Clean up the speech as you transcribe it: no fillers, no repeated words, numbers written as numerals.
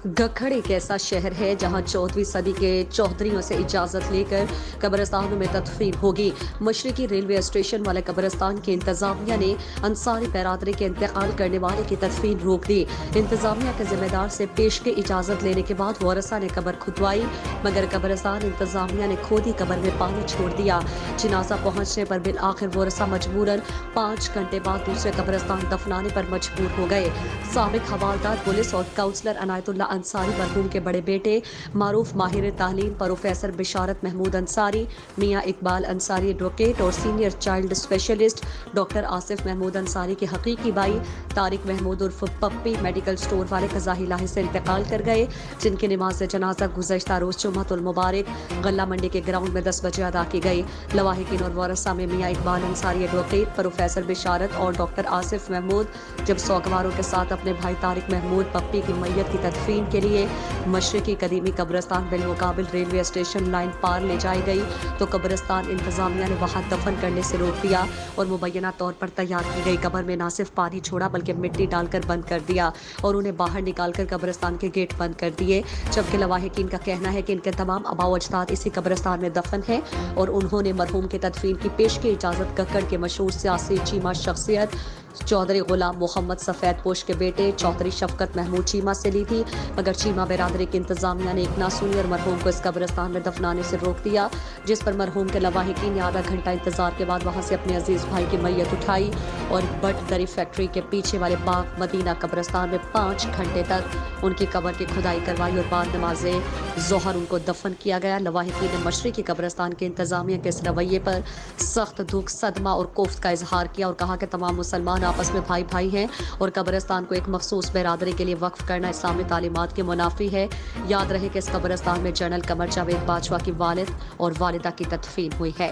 गखड़ एक ऐसा शहर है जहां 14वीं सदी के चौधरियों से इजाजत लेकर कब्रिस्तानों में तदफीन होगी। मशरकी रेलवे स्टेशन वाले कब्रिस्तान की इंतजामिया ने अंसारी बिरादरी के इंतकाल करने वाले की तदफीन रोक दी। इंतजामिया के जिम्मेदार से पेश की इजाजत लेने के बाद वारसा ने कब्र खुदवाई, मगर कब्रिस्तान इंतजामिया ने खोदी कब्र में पानी छोड़ दिया। जनाजा पहुंचने पर बिल आखिर वारसा मजबूरन 5 घंटे बाद दूसरे कब्रिस्तान दफनाने पर मजबूर हो गए। साबिक हवालदार पुलिस और काउंसलर अनायतुल्ला अंसारी मरहूम के बड़े बेटे मारूफ माहिर तालीम प्रोफेसर बिशारत महमूद अंसारी, मियाँ इकबाल अंसारी एडवोकेट और senior child specialist doctor Asif Mahmood Ansari के हकीकी भाई तारिक महमूद उर्फ पप्पी मेडिकल स्टोर वाले कज़ाही लाही से इंतकाल कर गए, जिनकी नमाज जनाजा गुज़श्ता रोज जुम्मतुल मुबारक गल्ला मंडी के ग्राउंड में 10 बजे अदा की गई। लवाहिकीन और वारसा में मियाँ इकबाल अंसारी एडवोकेट प्रोफेसर बिशारत और डॉक्टर आसिफ महमूद जब सौगवारों के साथ अपने भाई तारिक महमूद पप्पी की मैयत की तदफीन के लिए मशरकी कदीमी कब्रिस्तान बिलमुकाबिल रेलवे स्टेशन लाइन पार ले जाई गई तो कब्रिस्तान इंतजामिया ने वहां दफन करने से रोक दिया और मुबैना तौर पर तैयार की गई कब्र में न सिर्फ पानी छोड़ा बल्कि मिट्टी डालकर बंद कर दिया और उन्हें बाहर निकालकर कब्रिस्तान के गेट बंद कर दिए। जबकि लवाहिकीन का कहना है कि इनके तमाम आबाओ अजदाद इसी कब्रिस्तान में दफन है और उन्होंने मरहूम की तदफीन की पेश की इजाजत गक्कड़ के मशहूर सियासी चीमा शख्सियत चौधरी गुलाम मोहम्मद सफेद पोश के बेटे चौधरी शफकत महमूद चीमा से ली थी, मगर चीमा बिरादरी की इंतजामिया ने एक ना सुनी और मरहूम को इस कब्रिस्तान में दफनाने से रोक दिया, जिस पर मरहूम के लवाहिकीन ने आधा घंटा इंतजार के बाद वहां से अपने अजीज भाई की मैयत उठाई और बट दरी फैक्ट्री के पीछे वाले बाग मदीना कब्रिस्तान में 5 घंटे तक उनकी कब्र की खुदाई करवाई और बाद नमाज़े ज़ोहर उनको दफन किया गया। लवाहिकीन ने मशरकी कब्रिस्तान के इंतजामिया के इस रवैये पर सख्त दुख, सदमा और कोफ्त का इजहार किया और कहा कि तमाम मुसलमान आपस में भाई भाई हैं और कब्रिस्तान को एक मखसूस बिरादरी के लिए वक्फ करना इस्लामी तालीमात के मुनाफी है। याद रहे कि इस कब्रिस्तान में जनरल कमर जावेद बाजवा की वालिद और वालिदा की तदफीन हुई है।